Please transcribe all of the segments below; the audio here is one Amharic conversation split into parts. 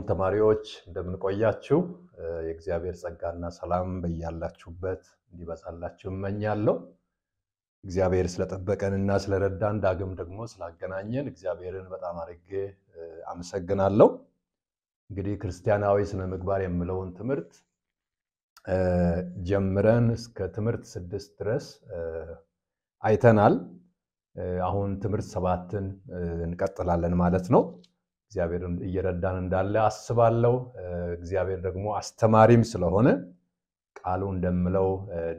ተማሪዎች እንደምን ቆያችሁ የእግዚአብሔር ጸጋና ሰላም በእያላችሁበት እንዲበዛላችሁ እመኛለሁ እግዚአብሔር ስለጠበቀንና ስለረዳን ዳግም ደግሞ ስላገናኘን እግዚአብሔርን በጣም አርጌ አመሰግናለሁ እንግዲህ ክርስቲያናዊ ስነ ምግባር የሚለውን ትምህርት ጀምረን እስከ ትምህርት 6 ድረስ አይተናል አሁን ትምህርት 7ን እንቀጥላለን ማለት ነው እግዚአብሔርን እየረዳን እንዳለ አስባለሁ እግዚአብሔር ደግሞ አስተማሪም ስለሆነ ቃሉ እንደምለው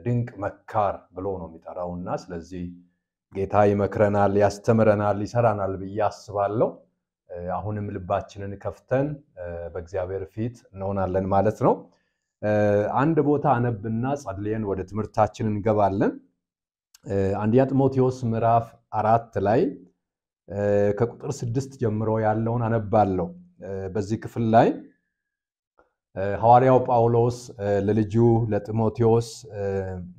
ድንቅ መካር ብሎ ነው የሚጠራውና ስለዚህ ጌታ ይመክረናል ያስተምረናል ይሰራናል በያስባለሁ አሁንም ልባችንን ከፍተን በእግዚአብሔር ፊት እንሆናለን ማለት ነው አንድ ቦታ አነብና ጸልየን ወደ ትምህርታችን እንገባለን አንደኛ ጢሞቴዎስ ምዕራፍ 4 ላይ ከቁጥር 6 ጀምሮ ያለውን አነባለሁ በዚህ ክፍል ላይ ሐዋርያው ጳውሎስ ለልጁ ለጢሞቴዎስ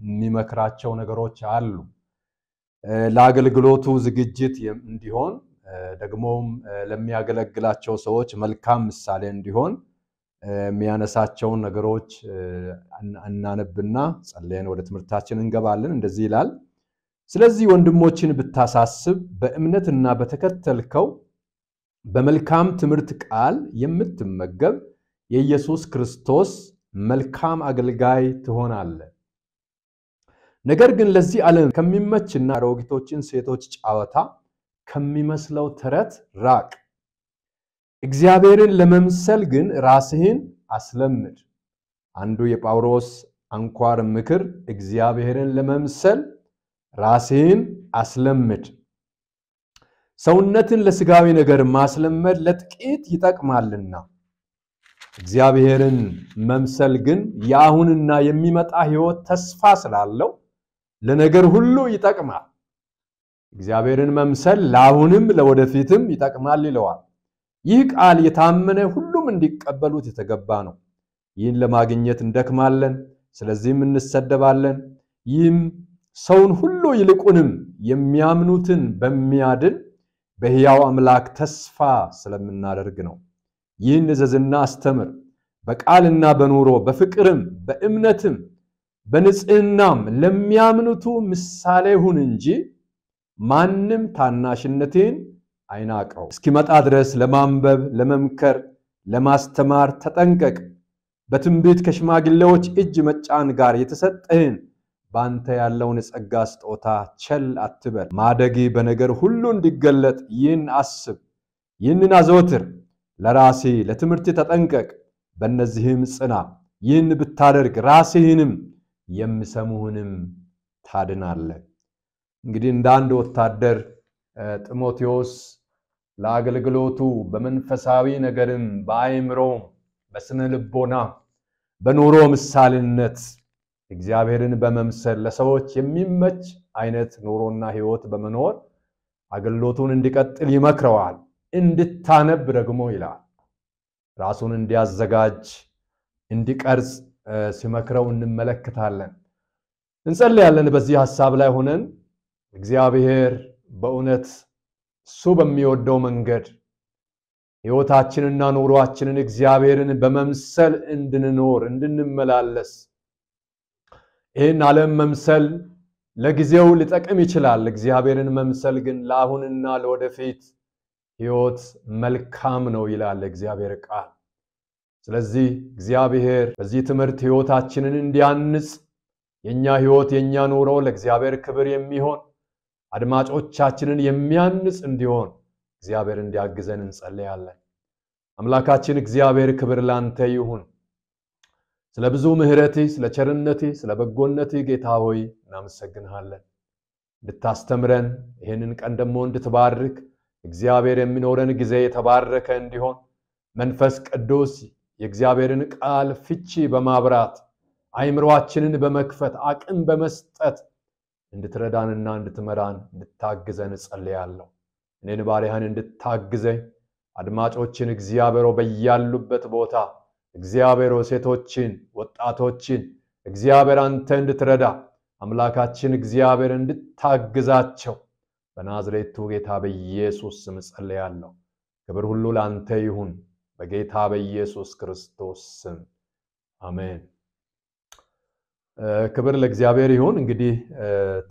የሚመክራቸው ነገሮች አሉ ለአገልግሎቱ ዝግጅት እንዲሆን ደግሞም ለሚያገለግላቸው ሰዎች መልካም ምሳሌ እንዲሆን የሚያነሳቸው ነገሮች እናነብና ጸልየን ወደ ትምህርታችን እንገባለን እንደዚህ ይላል ስለዚህ ወንድሞችን ብታሳስብ በእምነትና በተከተልከው በመልካም ትምህርት ቃል የምትመገብ የኢየሱስ ክርስቶስ መልካም አገልጋይ ትሆናለህ ነገር ግን ለዚህ ዓለም ከሚመችና አሮጊቶችን ሴቶች ጫወታ ከሚመስለው ተረት ራቅ እግዚአብሔርን ለመምሰል ግን ራስህን አስለምድ አንዱ የጳውሎስ አንኳር ምክር እግዚአብሔርን ለመምሰል ራስህን አስለምድ ሰውነትን ለስጋዊ ነገር ማስለመድ ለጥቂት ይጠቅማልና እግዚአብሔርን መምሰል ግን ያሁንና የሚመጣ ሕይወት ተስፋ ስላለው ለነገር ሁሉ ይጠቅማል እግዚአብሔርን መምሰል ለአሁንም ለወደፊትም ይጠቅማል ይለዋል ይህ ቃል የታመነ ሁሉም እንዲቀበሉት የተገባ ነው ይህን ለማግኘት እንደክማለን ስለዚህም እንሰደባለን ይህም ሰውን ሁሉ ይልቁንም የሚያምኑትን በሚያድን በሕያው አምላክ ተስፋ ስለምናደርግ ነው ይህን ዘዝና አስተምር በቃልና በኑሮ በፍቅርም በእምነትም በንጽህናም ለሚያምኑቱ ምሳሌ ሁን እንጂ ማንም ታናሽነትን አይናቀው እስኪመጣ ድረስ ለማንበብ ለመምከር ለማስተማር ተጠንቀቅ በትንቢት ከሽማግሌዎች እጅ መጫን ጋር የተሰጠህን ባንተ ያለውን ጸጋ ስጦታ ቸል አትበል ማደጊ በነገር ሁሉ እንዲገለጥ ይህን አስብ ይህንን አዘወትር ለራሴ ለትምህርት ተጠንቀቅ በእነዚህም ጽና ይህን ብታደርግ ራስህንም የሚሰሙህንም ታድናለህ እንግዲህ እንደ አንድ ወታደር ጢሞቴዎስ ለአገልግሎቱ በመንፈሳዊ ነገርም በአእምሮ በስነ ልቦና በኑሮ ምሳሌነት እግዚአብሔርን በመምሰል ለሰዎች የሚመች አይነት ኑሮና ሕይወት በመኖር አገልግሎቱን እንዲቀጥል ይመክረዋል እንድታነብ ደግሞ ይላል ራሱን እንዲያዘጋጅ እንዲቀርጽ ሲመክረው እንመለከታለን እንጸልያለን በዚህ ሐሳብ ላይ ሆነን እግዚአብሔር በእውነት እሱ በሚወደው መንገድ ሕይወታችንና ኑሮአችንን እግዚአብሔርን በመምሰል እንድንኖር እንድንመላለስ ይህን ዓለም መምሰል ለጊዜው ሊጠቅም ይችላል እግዚአብሔርን መምሰል ግን ለአሁንና ለወደፊት ሕይወት መልካም ነው ይላል እግዚአብሔር ቃል ስለዚህ እግዚአብሔር በዚህ ትምህርት ሕይወታችንን እንዲያንጽ የኛ ሕይወት የኛ ኑሮ ለእግዚአብሔር ክብር የሚሆን አድማጮቻችንን የሚያንጽ እንዲሆን እግዚአብሔር እንዲያግዘን እንጸልያለን አምላካችን እግዚአብሔር ክብር ላንተ ይሁን ስለ ብዙ ምህረትህ ስለ ቸርነትህ ስለ በጎነትህ ጌታ ሆይ እናመሰግንሃለን እንድታስተምረን ይሄንን ቀን ደግሞ እንድትባርክ እግዚአብሔር የሚኖረን ጊዜ የተባረከ እንዲሆን መንፈስ ቅዱስ የእግዚአብሔርን ቃል ፍቺ በማብራት አይምሮአችንን በመክፈት አቅም በመስጠት እንድትረዳንና እንድትመራን እንድታግዘን ጸልያለሁ እኔን ባሪያህን እንድታግዘኝ አድማጮችን እግዚአብሔር በያሉበት ቦታ እግዚአብሔር ሴቶችን ወጣቶችን እግዚአብሔር አንተ እንድትረዳ አምላካችን እግዚአብሔር እንድታግዛቸው በናዝሬቱ ጌታ በኢየሱስ ስም ጸልያለሁ ክብር ሁሉ ላንተ ይሁን በጌታ በኢየሱስ ክርስቶስ ስም አሜን። ክብር ለእግዚአብሔር ይሁን። እንግዲህ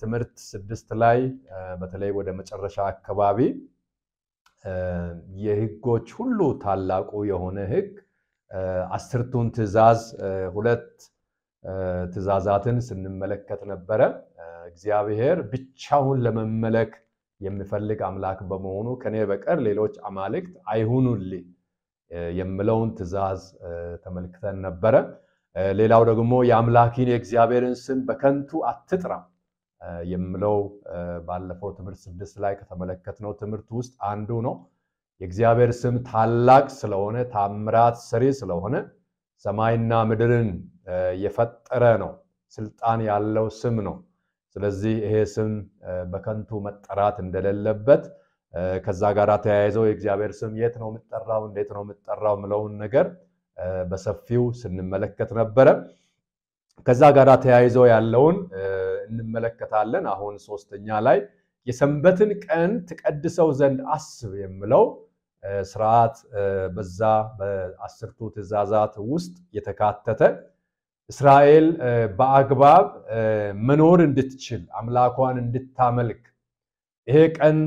ትምህርት 6 ላይ በተለይ ወደ መጨረሻ አካባቢ የሕጎች ሁሉ ታላቁ የሆነ ሕግ 10ቱን ትእዛዝ 2 ትእዛዛትን ስንመለከት ነበረ። እግዚአብሔር ብቻውን ለመመለክ የሚፈልግ አምላክ በመሆኑ ከኔ በቀር ሌሎች አማልክት አይሁኑልኝ የሚለውን ትእዛዝ ተመልክተን ነበረ። ሌላው ደግሞ የአምላክን የእግዚአብሔርን ስም በከንቱ አትጥራ የሚለው ባለፈው ትምህርት 6 ላይ ከተመለከትነው ትምህርት ውስጥ አንዱ ነው። የእግዚአብሔር ስም ታላቅ ስለሆነ ታምራት ሰሪ ስለሆነ ሰማይና ምድርን የፈጠረ ነው። ስልጣን ያለው ስም ነው። ስለዚህ ይሄ ስም በከንቱ መጠራት እንደሌለበት ከዛ ጋር ተያይዘው የእግዚአብሔር ስም የት ነው የሚጠራው እንዴት ነው የሚጠራው ምለውን ነገር በሰፊው ስንመለከት ነበረ። ከዛ ጋር ተያይዘው ያለውን እንመለከታለን። አሁን 3ኛ ላይ የሰንበትን ቀን ትቀድሰው ዘንድ አስብ የሚለው ስርዓት በዛ በ10ቱ ትእዛዛት ውስጥ የተካተተ እስራኤል በአግባብ መኖር እንድትችል አምላኳን እንድታመልክ ይሄ ቀን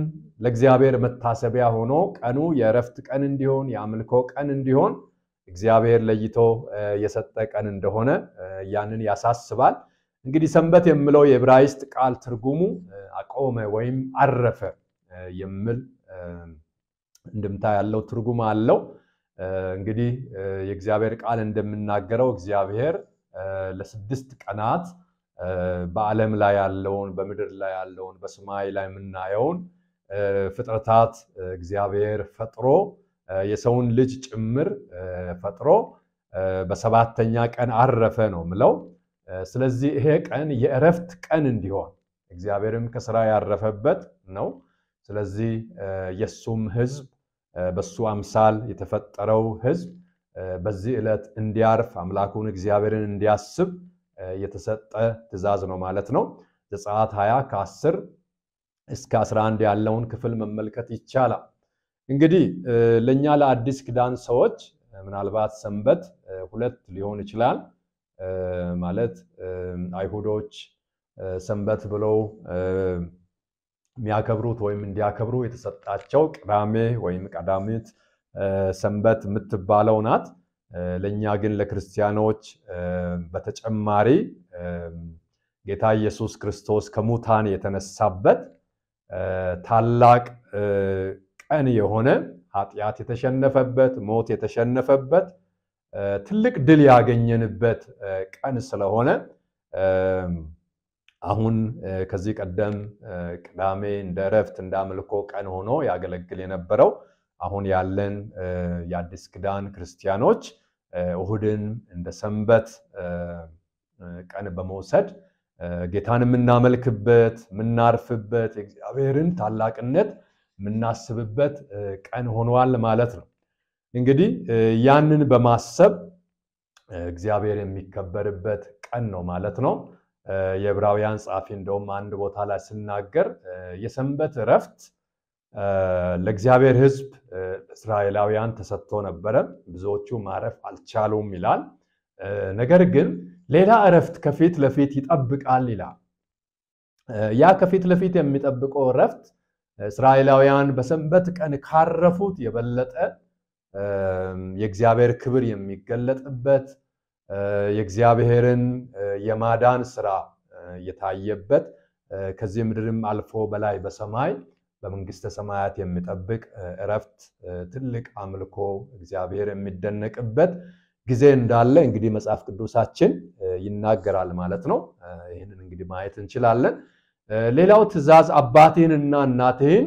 ለእግዚአብሔር መታሰቢያ ሆኖ ቀኑ የዕረፍት ቀን እንዲሆን የአምልኮ ቀን እንዲሆን እግዚአብሔር ለይቶ የሰጠ ቀን እንደሆነ ያንን ያሳስባል። እንግዲህ ሰንበት የሚለው የዕብራይስጥ ቃል ትርጉሙ አቆመ ወይም አረፈ የሚል እንድምታ ያለው ትርጉም አለው። እንግዲህ የእግዚአብሔር ቃል እንደምናገረው እግዚአብሔር ለ6 ቀናት በዓለም ላይ ያለውን በምድር ላይ ያለውን በሰማይ ላይ የምናየውን ፍጥረታት እግዚአብሔር ፈጥሮ የሰውን ልጅ ጭምር ፈጥሮ በ7ኛ ቀን አረፈ ነው ምለው። ስለዚህ ይሄ ቀን የዕረፍት ቀን እንዲሆን እግዚአብሔርም ከሥራ ያረፈበት ነው። ስለዚህ የሱም ሕዝብ በሱ አምሳል የተፈጠረው ሕዝብ በዚህ ዕለት እንዲያርፍ አምላኩን እግዚአብሔርን እንዲያስብ የተሰጠ ትእዛዝ ነው ማለት ነው። ዘጸአት 20 ከ10 እስከ 11 ያለውን ክፍል መመልከት ይቻላል። እንግዲህ ለኛ ለአዲስ ኪዳን ሰዎች ምናልባት ሰንበት 2 ሊሆን ይችላል። ማለት አይሁዶች ሰንበት ብለው የሚያከብሩት ወይም እንዲያከብሩ የተሰጣቸው ቅዳሜ ወይም ቀዳሚት ሰንበት የምትባለው ናት። ለኛ ግን ለክርስቲያኖች በተጨማሪ ጌታ ኢየሱስ ክርስቶስ ከሙታን የተነሳበት ታላቅ ቀን የሆነ ኃጢአት የተሸነፈበት ሞት የተሸነፈበት ትልቅ ድል ያገኘንበት ቀን ስለሆነ አሁን ከዚህ ቀደም ቅዳሜ እንደ ዕረፍት እንዳምልኮ ቀን ሆኖ ያገለግል የነበረው አሁን ያለን የአዲስ ኪዳን ክርስቲያኖች እሁድን እንደ ሰንበት ቀን በመውሰድ ጌታን የምናመልክበት የምናርፍበት የእግዚአብሔርን ታላቅነት የምናስብበት ቀን ሆኗል ማለት ነው። እንግዲህ ያንን በማሰብ እግዚአብሔር የሚከበርበት ቀን ነው ማለት ነው። የዕብራውያን ጻፊ እንደውም አንድ ቦታ ላይ ሲናገር የሰንበት ዕረፍት ለእግዚአብሔር ሕዝብ እስራኤላውያን ተሰጥቶ ነበረ፣ ብዙዎቹ ማረፍ አልቻሉም ይላል። ነገር ግን ሌላ ዕረፍት ከፊት ለፊት ይጠብቃል ይላል። ያ ከፊት ለፊት የሚጠብቀው ዕረፍት እስራኤላውያን በሰንበት ቀን ካረፉት የበለጠ የእግዚአብሔር ክብር የሚገለጥበት የእግዚአብሔርን የማዳን ሥራ የታየበት ከዚህ ምድርም አልፎ በላይ በሰማይ በመንግስተ ሰማያት የሚጠብቅ ዕረፍት ትልቅ አምልኮ እግዚአብሔር የሚደነቅበት ጊዜ እንዳለ እንግዲህ መጽሐፍ ቅዱሳችን ይናገራል ማለት ነው። ይሄንን እንግዲህ ማየት እንችላለን። ሌላው ትእዛዝ አባቴንና እናቴን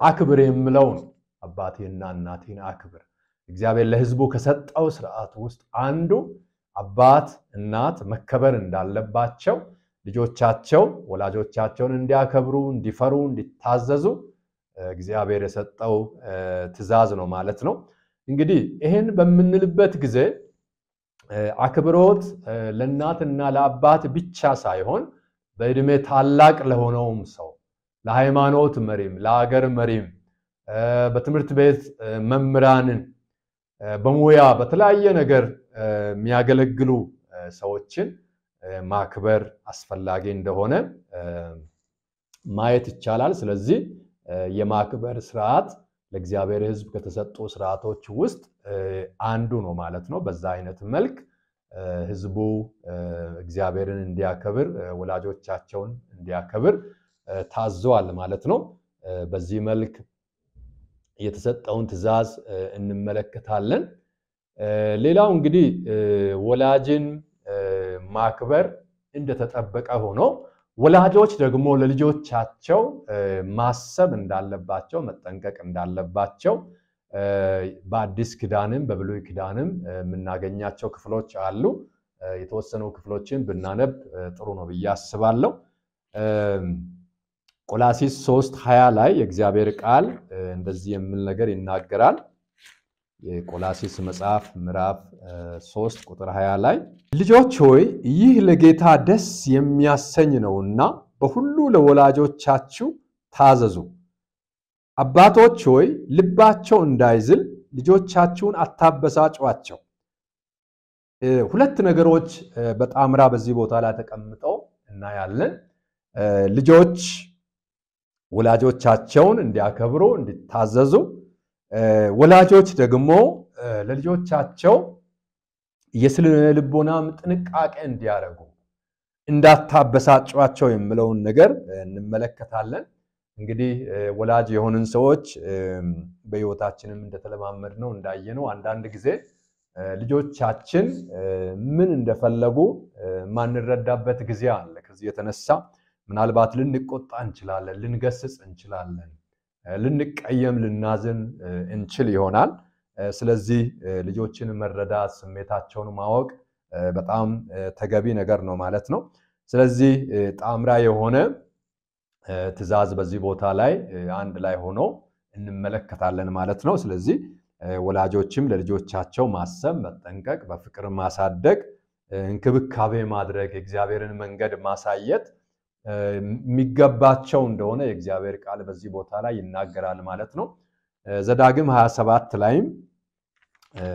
አክብር የሚለው ነው። አባቴንና እናቴን አክብር እግዚአብሔር ለሕዝቡ ከሰጠው ሥርዓት ውስጥ አንዱ አባት እናት መከበር እንዳለባቸው ልጆቻቸው ወላጆቻቸውን እንዲያከብሩ እንዲፈሩ እንዲታዘዙ እግዚአብሔር የሰጠው ትእዛዝ ነው ማለት ነው። እንግዲህ ይሄን በምንልበት ጊዜ አክብሮት ለእናትና ለአባት ብቻ ሳይሆን በእድሜ ታላቅ ለሆነውም ሰው ለሃይማኖት መሪም ለሀገር መሪም በትምህርት ቤት መምህራንን በሙያ በተለያየ ነገር የሚያገለግሉ ሰዎችን ማክበር አስፈላጊ እንደሆነ ማየት ይቻላል። ስለዚህ የማክበር ስርዓት ለእግዚአብሔር ሕዝብ ከተሰጡ ስርዓቶች ውስጥ አንዱ ነው ማለት ነው። በዛ አይነት መልክ ሕዝቡ እግዚአብሔርን እንዲያከብር ወላጆቻቸውን እንዲያከብር ታዘዋል ማለት ነው። በዚህ መልክ የተሰጠውን ትእዛዝ እንመለከታለን። ሌላው እንግዲህ ወላጅን ማክበር እንደተጠበቀ ሆኖ ወላጆች ደግሞ ለልጆቻቸው ማሰብ እንዳለባቸው መጠንቀቅ እንዳለባቸው በአዲስ ኪዳንም በብሉይ ኪዳንም የምናገኛቸው ክፍሎች አሉ። የተወሰኑ ክፍሎችን ብናነብ ጥሩ ነው ብዬ አስባለሁ። ቆላስይስ 3:20 ላይ የእግዚአብሔር ቃል እንደዚህ የሚል ነገር ይናገራል። የቆላስይስ መጽሐፍ ምዕራፍ 3 ቁጥር 20 ላይ ልጆች ሆይ ይህ ለጌታ ደስ የሚያሰኝ ነውና በሁሉ ለወላጆቻችሁ ታዘዙ። አባቶች ሆይ ልባቸው እንዳይዝል ልጆቻችሁን አታበሳጯቸው። ሁለት ነገሮች በጣምራ በዚህ ቦታ ላይ ተቀምጠው እናያለን። ልጆች ወላጆቻቸውን እንዲያከብሩ እንዲታዘዙ፣ ወላጆች ደግሞ ለልጆቻቸው የስነ ልቦናም ጥንቃቄ እንዲያደርጉ እንዳታበሳጯቸው የሚለውን ነገር እንመለከታለን። እንግዲህ ወላጅ የሆንን ሰዎች በህይወታችንም እንደተለማመድነው እንዳየነው አንዳንድ ጊዜ ልጆቻችን ምን እንደፈለጉ ማንረዳበት ጊዜ አለ። ከዚህ የተነሳ ምናልባት ልንቆጣ እንችላለን፣ ልንገስጽ እንችላለን፣ ልንቀየም ልናዝን እንችል ይሆናል። ስለዚህ ልጆችን መረዳት ስሜታቸውን ማወቅ በጣም ተገቢ ነገር ነው ማለት ነው። ስለዚህ ጣምራ የሆነ ትእዛዝ በዚህ ቦታ ላይ አንድ ላይ ሆኖ እንመለከታለን ማለት ነው። ስለዚህ ወላጆችም ለልጆቻቸው ማሰብ፣ መጠንቀቅ፣ በፍቅር ማሳደግ፣ እንክብካቤ ማድረግ፣ የእግዚአብሔርን መንገድ ማሳየት የሚገባቸው እንደሆነ የእግዚአብሔር ቃል በዚህ ቦታ ላይ ይናገራል ማለት ነው። ዘዳግም 27 ላይም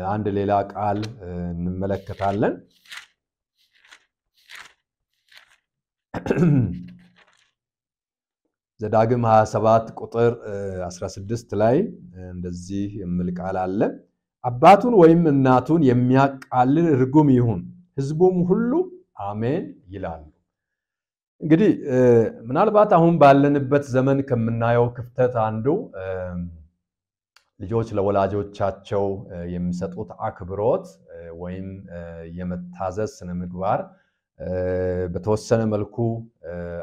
አንድ ሌላ ቃል እንመለከታለን። ዘዳግም 27 ቁጥር 16 ላይ እንደዚህ የሚል ቃል አለ። አባቱን ወይም እናቱን የሚያቃልል ርጉም ይሁን፣ ሕዝቡም ሁሉ አሜን ይላሉ። እንግዲህ ምናልባት አሁን ባለንበት ዘመን ከምናየው ክፍተት አንዱ ልጆች ለወላጆቻቸው የሚሰጡት አክብሮት ወይም የመታዘዝ ስነ ምግባር በተወሰነ መልኩ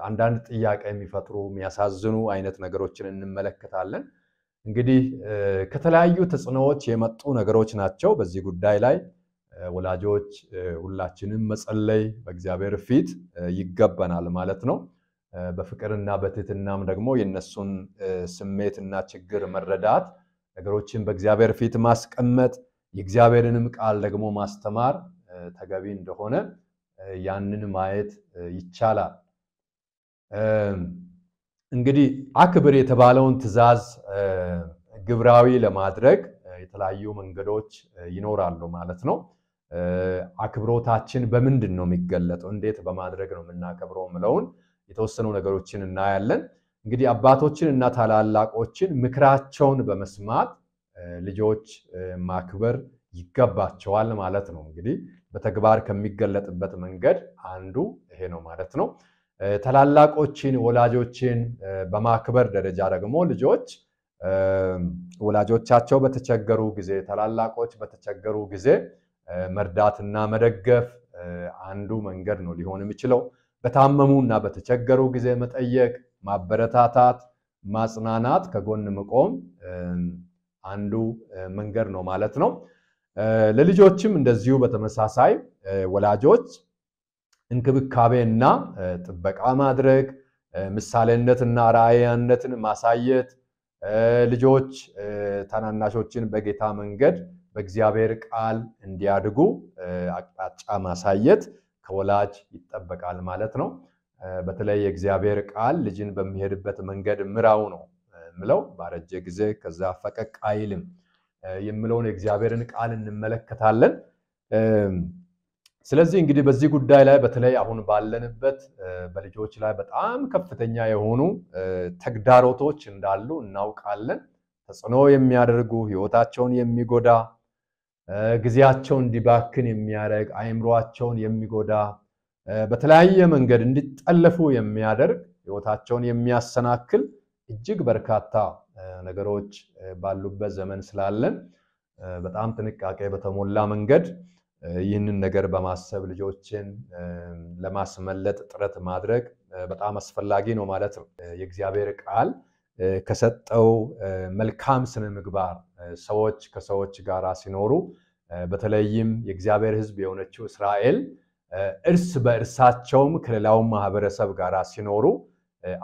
አንዳንድ ጥያቄ የሚፈጥሩ የሚያሳዝኑ አይነት ነገሮችን እንመለከታለን። እንግዲህ ከተለያዩ ተጽዕኖዎች የመጡ ነገሮች ናቸው። በዚህ ጉዳይ ላይ ወላጆች ሁላችንም መጸለይ በእግዚአብሔር ፊት ይገባናል ማለት ነው። በፍቅርና በትህትናም ደግሞ የነሱን ስሜትና ችግር መረዳት፣ ነገሮችን በእግዚአብሔር ፊት ማስቀመጥ፣ የእግዚአብሔርንም ቃል ደግሞ ማስተማር ተገቢ እንደሆነ ያንን ማየት ይቻላል። እንግዲህ አክብር የተባለውን ትእዛዝ ግብራዊ ለማድረግ የተለያዩ መንገዶች ይኖራሉ ማለት ነው። አክብሮታችን በምንድን ነው የሚገለጠው? እንዴት በማድረግ ነው የምናከብረው የሚለውን የተወሰኑ ነገሮችን እናያለን። እንግዲህ አባቶችን እና ታላላቆችን ምክራቸውን በመስማት ልጆች ማክበር ይገባቸዋል ማለት ነው። እንግዲህ በተግባር ከሚገለጥበት መንገድ አንዱ ይሄ ነው ማለት ነው። ታላላቆችን ወላጆችን በማክበር ደረጃ ደግሞ ልጆች ወላጆቻቸው በተቸገሩ ጊዜ፣ ታላላቆች በተቸገሩ ጊዜ መርዳትና መደገፍ አንዱ መንገድ ነው ሊሆን የሚችለው። በታመሙና በተቸገሩ ጊዜ መጠየቅ፣ ማበረታታት፣ ማጽናናት፣ ከጎን መቆም አንዱ መንገድ ነው ማለት ነው። ለልጆችም እንደዚሁ በተመሳሳይ ወላጆች እንክብካቤና ጥበቃ ማድረግ፣ ምሳሌነትና ራእያነትን ማሳየት፣ ልጆች ታናናሾችን በጌታ መንገድ በእግዚአብሔር ቃል እንዲያድጉ አቅጣጫ ማሳየት ከወላጅ ይጠበቃል ማለት ነው። በተለይ የእግዚአብሔር ቃል ልጅን በሚሄድበት መንገድ ምራው ነው ምለው፣ ባረጀ ጊዜ ከዛ ፈቀቅ አይልም። የሚለውን የእግዚአብሔርን ቃል እንመለከታለን። ስለዚህ እንግዲህ በዚህ ጉዳይ ላይ በተለይ አሁን ባለንበት በልጆች ላይ በጣም ከፍተኛ የሆኑ ተግዳሮቶች እንዳሉ እናውቃለን። ተጽዕኖ የሚያደርጉ ህይወታቸውን የሚጎዳ ጊዜያቸውን እንዲባክን የሚያደርግ አእምሮአቸውን የሚጎዳ በተለያየ መንገድ እንዲጠለፉ የሚያደርግ ህይወታቸውን የሚያሰናክል እጅግ በርካታ ነገሮች ባሉበት ዘመን ስላለን በጣም ጥንቃቄ በተሞላ መንገድ ይህንን ነገር በማሰብ ልጆችን ለማስመለጥ ጥረት ማድረግ በጣም አስፈላጊ ነው ማለት ነው። የእግዚአብሔር ቃል ከሰጠው መልካም ስነ ምግባር ሰዎች ከሰዎች ጋር ሲኖሩ በተለይም የእግዚአብሔር ሕዝብ የሆነችው እስራኤል እርስ በእርሳቸውም ከሌላው ማህበረሰብ ጋር ሲኖሩ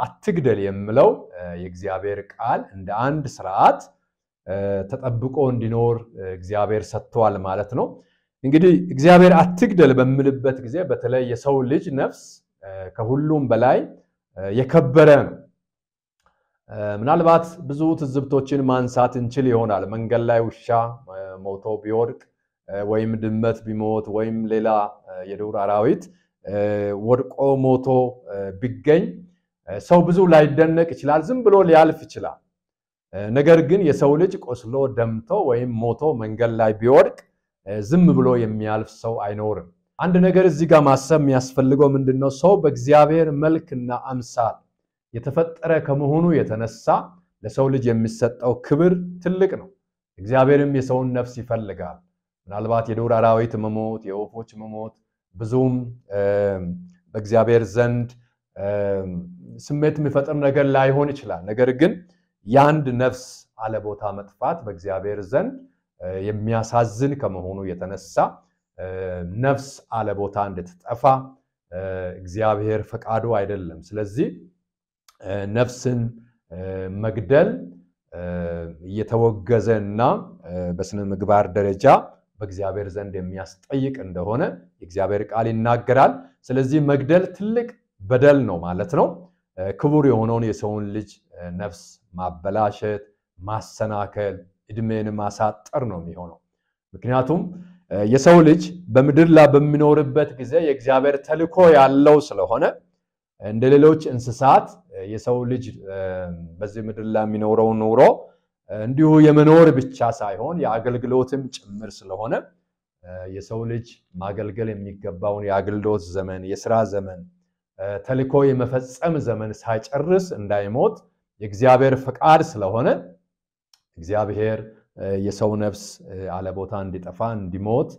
አትግደል የሚለው የእግዚአብሔር ቃል እንደ አንድ ሥርዓት ተጠብቆ እንዲኖር እግዚአብሔር ሰጥቷል ማለት ነው። እንግዲህ እግዚአብሔር አትግደል በሚልበት ጊዜ በተለይ የሰው ልጅ ነፍስ ከሁሉም በላይ የከበረ ነው። ምናልባት ብዙ ትዝብቶችን ማንሳት እንችል ይሆናል። መንገድ ላይ ውሻ ሞቶ ቢወድቅ ወይም ድመት ቢሞት ወይም ሌላ የዱር አራዊት ወድቆ ሞቶ ቢገኝ ሰው ብዙ ላይደነቅ ይችላል፣ ዝም ብሎ ሊያልፍ ይችላል። ነገር ግን የሰው ልጅ ቆስሎ ደምቶ ወይም ሞቶ መንገድ ላይ ቢወድቅ ዝም ብሎ የሚያልፍ ሰው አይኖርም። አንድ ነገር እዚህ ጋር ማሰብ የሚያስፈልገው ምንድነው? ሰው በእግዚአብሔር መልክና አምሳል የተፈጠረ ከመሆኑ የተነሳ ለሰው ልጅ የሚሰጠው ክብር ትልቅ ነው። እግዚአብሔርም የሰውን ነፍስ ይፈልጋል። ምናልባት የዱር አራዊት መሞት፣ የወፎች መሞት ብዙም በእግዚአብሔር ዘንድ ስሜት የሚፈጥር ነገር ላይሆን ይችላል። ነገር ግን ያንድ ነፍስ አለቦታ መጥፋት በእግዚአብሔር ዘንድ የሚያሳዝን ከመሆኑ የተነሳ ነፍስ አለቦታ እንድትጠፋ እግዚአብሔር ፈቃዱ አይደለም። ስለዚህ ነፍስን መግደል እየተወገዘና በስነ ምግባር ደረጃ በእግዚአብሔር ዘንድ የሚያስጠይቅ እንደሆነ የእግዚአብሔር ቃል ይናገራል። ስለዚህ መግደል ትልቅ በደል ነው ማለት ነው። ክቡር የሆነውን የሰውን ልጅ ነፍስ ማበላሸት፣ ማሰናከል፣ እድሜን ማሳጠር ነው የሚሆነው። ምክንያቱም የሰው ልጅ በምድር ላይ በሚኖርበት ጊዜ የእግዚአብሔር ተልእኮ ያለው ስለሆነ እንደ ሌሎች እንስሳት የሰው ልጅ በዚህ ምድር ላይ የሚኖረው ኑሮ እንዲሁ የመኖር ብቻ ሳይሆን የአገልግሎትም ጭምር ስለሆነ የሰው ልጅ ማገልገል የሚገባውን የአገልግሎት ዘመን፣ የሥራ ዘመን፣ ተልእኮ የመፈጸም ዘመን ሳይጨርስ እንዳይሞት የእግዚአብሔር ፈቃድ ስለሆነ እግዚአብሔር የሰው ነፍስ አለቦታ እንዲጠፋ እንዲሞት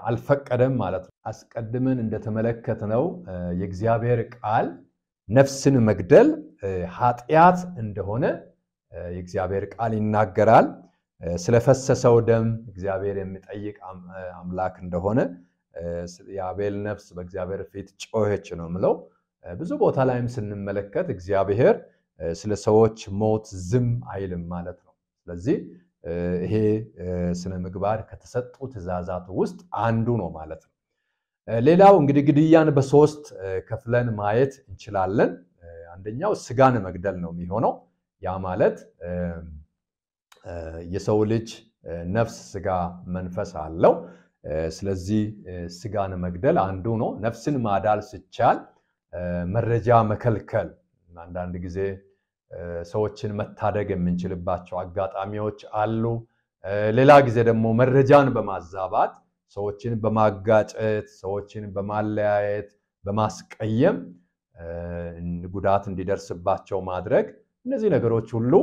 አልፈቀደም ማለት ነው። አስቀድመን እንደተመለከትነው የእግዚአብሔር ቃል ነፍስን መግደል ኃጢአት እንደሆነ የእግዚአብሔር ቃል ይናገራል። ስለፈሰሰው ደም እግዚአብሔር የሚጠይቅ አምላክ እንደሆነ የአቤል ነፍስ በእግዚአብሔር ፊት ጮኸች ነው ምለው። ብዙ ቦታ ላይም ስንመለከት እግዚአብሔር ስለ ሰዎች ሞት ዝም አይልም ማለት ነው። ስለዚህ ይሄ ስነ ምግባር ከተሰጡ ትእዛዛት ውስጥ አንዱ ነው ማለት ነው። ሌላው እንግዲህ ግድያን በሶስት ከፍለን ማየት እንችላለን። አንደኛው ስጋን መግደል ነው የሚሆነው። ያ ማለት የሰው ልጅ ነፍስ፣ ስጋ፣ መንፈስ አለው። ስለዚህ ስጋን መግደል አንዱ ነው። ነፍስን ማዳል ሲቻል መረጃ መከልከል፣ አንዳንድ ጊዜ ሰዎችን መታደግ የምንችልባቸው አጋጣሚዎች አሉ። ሌላ ጊዜ ደግሞ መረጃን በማዛባት ሰዎችን በማጋጨት፣ ሰዎችን በማለያየት፣ በማስቀየም ጉዳት እንዲደርስባቸው ማድረግ፣ እነዚህ ነገሮች ሁሉ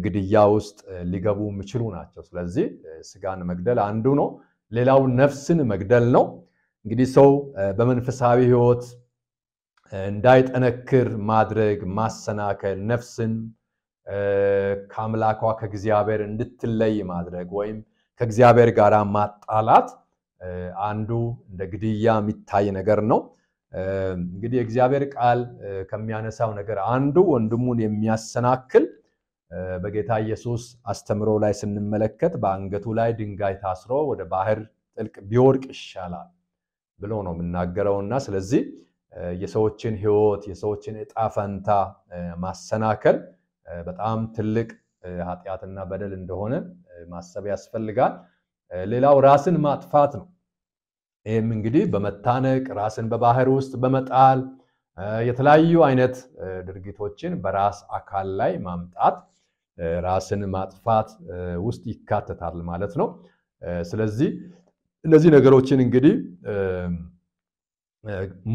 ግድያ ውስጥ ሊገቡ የሚችሉ ናቸው። ስለዚህ ስጋን መግደል አንዱ ነው። ሌላው ነፍስን መግደል ነው። እንግዲህ ሰው በመንፈሳዊ ሕይወት እንዳይጠነክር ማድረግ፣ ማሰናከል፣ ነፍስን ከአምላኳ ከእግዚአብሔር እንድትለይ ማድረግ ወይም ከእግዚአብሔር ጋር ማጣላት አንዱ እንደ ግድያ የሚታይ ነገር ነው። እንግዲህ የእግዚአብሔር ቃል ከሚያነሳው ነገር አንዱ ወንድሙን የሚያሰናክል በጌታ ኢየሱስ አስተምሮ ላይ ስንመለከት በአንገቱ ላይ ድንጋይ ታስሮ ወደ ባህር ጥልቅ ቢወድቅ ይሻላል ብሎ ነው የምናገረውና ስለዚህ የሰዎችን ሕይወት የሰዎችን ዕጣ ፈንታ ማሰናከል በጣም ትልቅ ኃጢአትና በደል እንደሆነ ማሰብ ያስፈልጋል። ሌላው ራስን ማጥፋት ነው። ይህም እንግዲህ በመታነቅ ራስን በባህር ውስጥ በመጣል የተለያዩ አይነት ድርጊቶችን በራስ አካል ላይ ማምጣት ራስን ማጥፋት ውስጥ ይካተታል ማለት ነው። ስለዚህ እነዚህ ነገሮችን እንግዲህ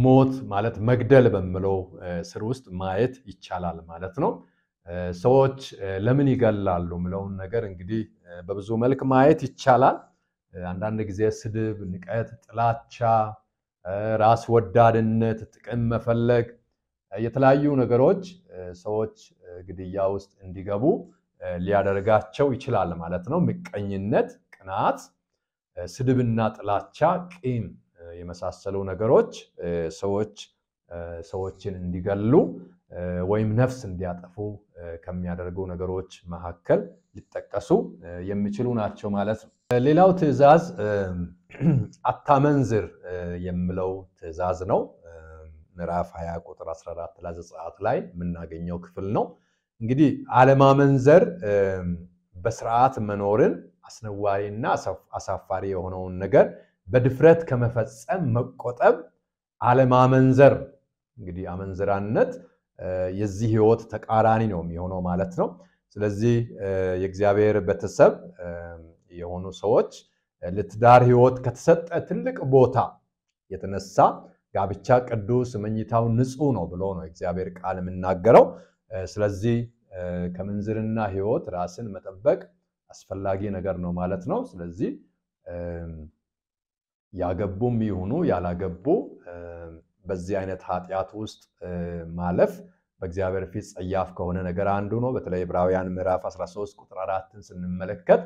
ሞት ማለት መግደል በሚለው ስር ውስጥ ማየት ይቻላል ማለት ነው። ሰዎች ለምን ይገላሉ የሚለውን ነገር እንግዲህ በብዙ መልክ ማየት ይቻላል። አንዳንድ ጊዜ ስድብ፣ ንቀት፣ ጥላቻ፣ ራስ ወዳድነት፣ ጥቅም መፈለግ የተለያዩ ነገሮች ሰዎች ግድያ ውስጥ እንዲገቡ ሊያደርጋቸው ይችላል ማለት ነው። ምቀኝነት፣ ቅናት፣ ስድብና ጥላቻ፣ ቂም የመሳሰሉ ነገሮች ሰዎችን እንዲገሉ ወይም ነፍስ እንዲያጠፉ ከሚያደርጉ ነገሮች መካከል ሊጠቀሱ የሚችሉ ናቸው ማለት ነው። ሌላው ትዕዛዝ አታመንዝር የሚለው ትዕዛዝ ነው። ምዕራፍ 20 ቁጥር 14 ለዘጸአት ላይ የምናገኘው ክፍል ነው። እንግዲህ አለማመንዘር በስርዓት መኖርን አስነዋሪና አሳፋሪ የሆነውን ነገር በድፍረት ከመፈጸም መቆጠብ አለማመንዘር። እንግዲህ አመንዝራነት የዚህ ህይወት ተቃራኒ ነው የሚሆነው ማለት ነው። ስለዚህ የእግዚአብሔር ቤተሰብ የሆኑ ሰዎች ለትዳር ህይወት ከተሰጠ ትልቅ ቦታ የተነሳ ጋብቻ ቅዱስ መኝታው ንጹህ ነው ብሎ ነው እግዚአብሔር ቃል የሚናገረው። ስለዚህ ከምንዝርና ህይወት ራስን መጠበቅ አስፈላጊ ነገር ነው ማለት ነው። ስለዚህ ያገቡም ይሁኑ ያላገቡ በዚህ አይነት ኃጢያት ውስጥ ማለፍ በእግዚአብሔር ፊት ጸያፍ ከሆነ ነገር አንዱ ነው። በተለይ ዕብራውያን ምዕራፍ 13 ቁጥር 4ን ስንመለከት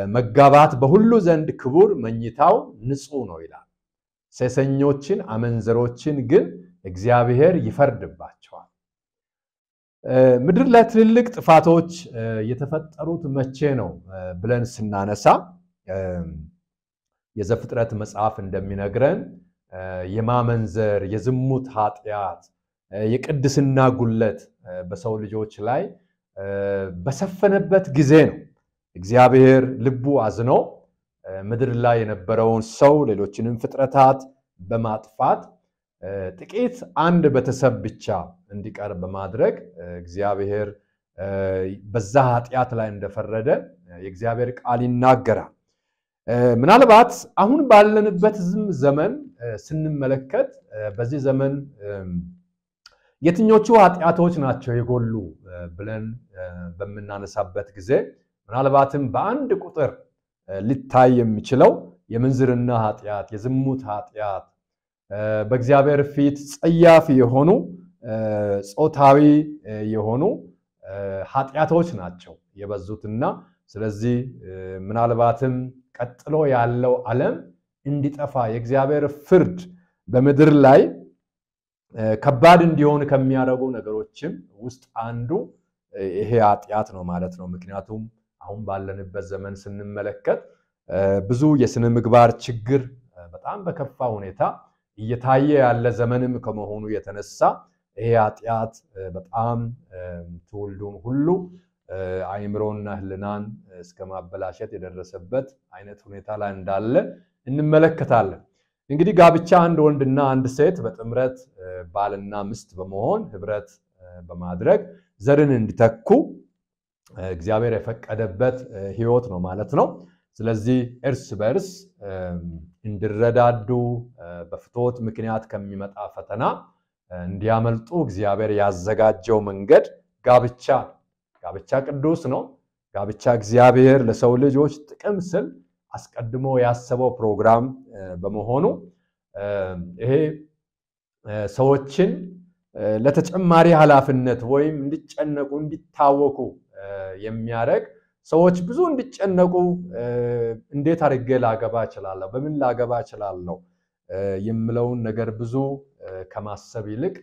መጋባት በሁሉ ዘንድ ክቡር መኝታው ንጹህ ነው ይላል። ሴሰኞችን አመንዘሮችን ግን እግዚአብሔር ይፈርድባቸዋል። ምድር ላይ ትልልቅ ጥፋቶች የተፈጠሩት መቼ ነው ብለን ስናነሳ የዘፍጥረት መጽሐፍ እንደሚነግረን የማመንዘር የዝሙት ኃጢያት የቅድስና ጉለት በሰው ልጆች ላይ በሰፈነበት ጊዜ ነው እግዚአብሔር ልቡ አዝኖ ምድር ላይ የነበረውን ሰው ሌሎችንም ፍጥረታት በማጥፋት ጥቂት አንድ ቤተሰብ ብቻ እንዲቀር በማድረግ እግዚአብሔር በዛ ኃጢያት ላይ እንደፈረደ የእግዚአብሔር ቃል ይናገራል። ምናልባት አሁን ባለንበት ዘመን ስንመለከት በዚህ ዘመን የትኞቹ ኃጢያቶች ናቸው የጎሉ ብለን በመናነሳበት ጊዜ ምናልባትም በአንድ ቁጥር ሊታይ የሚችለው የምንዝርና ኃጢያት፣ የዝሙት ኃጢያት፣ በእግዚአብሔር ፊት ጸያፍ የሆኑ ጾታዊ የሆኑ ኃጢያቶች ናቸው የበዙትና ስለዚህ ምናልባትም ቀጥሎ ያለው ዓለም እንዲጠፋ የእግዚአብሔር ፍርድ በምድር ላይ ከባድ እንዲሆን ከሚያደርጉ ነገሮችም ውስጥ አንዱ ይሄ ኃጢያት ነው ማለት ነው። ምክንያቱም አሁን ባለንበት ዘመን ስንመለከት ብዙ የስነ ምግባር ችግር በጣም በከፋ ሁኔታ እየታየ ያለ ዘመንም ከመሆኑ የተነሳ ይሄ ኃጢያት በጣም ትውልዱን ሁሉ አይምሮና ህልናን እስከ ማበላሸት የደረሰበት አይነት ሁኔታ ላይ እንዳለ እንመለከታለን። እንግዲህ ጋብቻ አንድ ወንድና አንድ ሴት በጥምረት ባልና ሚስት በመሆን ህብረት በማድረግ ዘርን እንዲተኩ እግዚአብሔር የፈቀደበት ህይወት ነው ማለት ነው። ስለዚህ እርስ በርስ እንዲረዳዱ በፍትወት ምክንያት ከሚመጣ ፈተና እንዲያመልጡ እግዚአብሔር ያዘጋጀው መንገድ ጋብቻ ቅዱስ ነው። ጋብቻ እግዚአብሔር ለሰው ልጆች ጥቅም ስል አስቀድሞ ያሰበው ፕሮግራም በመሆኑ ይሄ ሰዎችን ለተጨማሪ ኃላፊነት ወይም እንዲጨነቁ እንዲታወቁ የሚያደርግ ሰዎች ብዙ እንዲጨነቁ እንዴት አድርጌ ላገባ እችላለሁ፣ በምን ላገባ እችላለሁ የሚለውን ነገር ብዙ ከማሰብ ይልቅ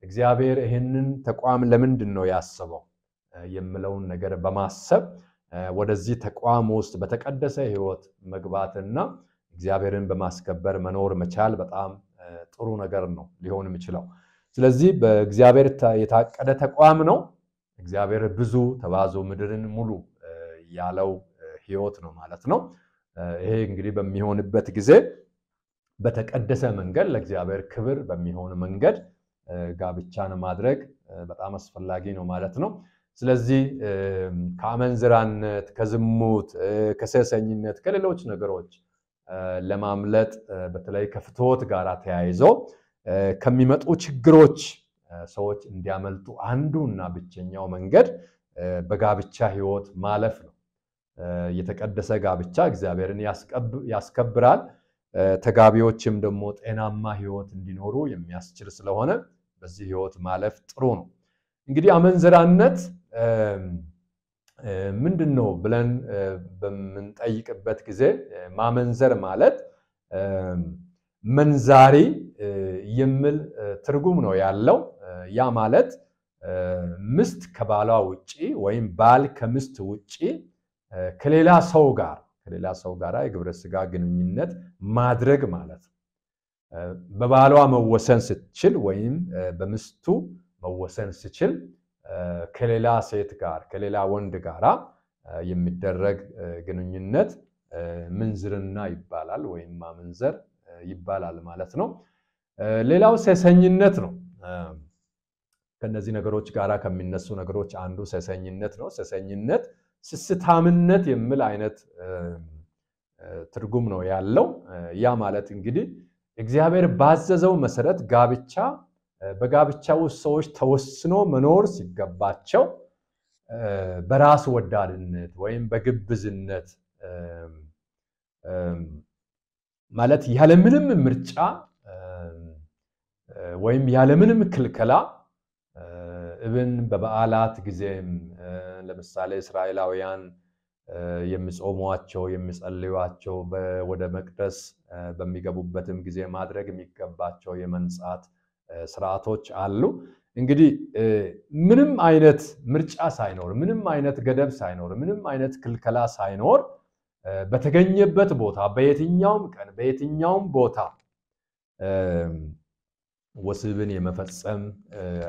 እግዚአብሔር ይሄንን ተቋም ለምንድን ነው ያሰበው የሚለውን ነገር በማሰብ ወደዚህ ተቋም ውስጥ በተቀደሰ ህይወት መግባትና እግዚአብሔርን በማስከበር መኖር መቻል በጣም ጥሩ ነገር ነው ሊሆን የሚችለው። ስለዚህ በእግዚአብሔር የታቀደ ተቋም ነው። እግዚአብሔር ብዙ ተባዙ ምድርን ሙሉ ያለው ህይወት ነው ማለት ነው። ይሄ እንግዲህ በሚሆንበት ጊዜ በተቀደሰ መንገድ ለእግዚአብሔር ክብር በሚሆን መንገድ ጋብቻን ማድረግ በጣም አስፈላጊ ነው ማለት ነው። ስለዚህ ከአመንዝራነት ከዝሙት ከሴሰኝነት ከሌሎች ነገሮች ለማምለጥ በተለይ ከፍትወት ጋር ተያይዞ ከሚመጡ ችግሮች ሰዎች እንዲያመልጡ አንዱና ብቸኛው መንገድ በጋብቻ ህይወት ማለፍ ነው። የተቀደሰ ጋብቻ እግዚአብሔርን ያስከብራል። ተጋቢዎችም ደግሞ ጤናማ ህይወት እንዲኖሩ የሚያስችል ስለሆነ በዚህ ህይወት ማለፍ ጥሩ ነው። እንግዲህ አመንዝራነት ምንድነው ብለን በምንጠይቅበት ጊዜ ማመንዘር ማለት መንዛሪ የሚል ትርጉም ነው ያለው። ያ ማለት ምስት ከባሏ ውጪ ወይም ባል ከምስት ውጪ ከሌላ ሰው ጋር የግብረ ስጋ ግንኙነት ማድረግ ማለት ነው። በባሏ መወሰን ስትችል ወይም በምስቱ መወሰን ስትችል ከሌላ ሴት ጋር ከሌላ ወንድ ጋር የሚደረግ ግንኙነት ምንዝርና ይባላል ወይም ማመንዘር ይባላል ማለት ነው። ሌላው ሴሰኝነት ነው። ከነዚህ ነገሮች ጋራ ከሚነሱ ነገሮች አንዱ ሴሰኝነት ነው። ሴሰኝነት ስስታምነት የሚል አይነት ትርጉም ነው ያለው። ያ ማለት እንግዲህ እግዚአብሔር ባዘዘው መሰረት በጋብቻው ሰዎች ተወስኖ መኖር ሲገባቸው በራስ ወዳድነት ወይም በግብዝነት ማለት ያለምንም ምርጫ ወይም ያለምንም ክልከላ እብን በበዓላት ጊዜም ለምሳሌ እስራኤላውያን የሚጾሟቸው የሚጸልዩዋቸው ወደ መቅደስ በሚገቡበትም ጊዜ ማድረግ የሚገባቸው የመንጻት ስርዓቶች አሉ። እንግዲህ ምንም አይነት ምርጫ ሳይኖር ምንም አይነት ገደብ ሳይኖር ምንም አይነት ክልከላ ሳይኖር በተገኘበት ቦታ በየትኛውም ቀን በየትኛውም ቦታ ወስብን የመፈጸም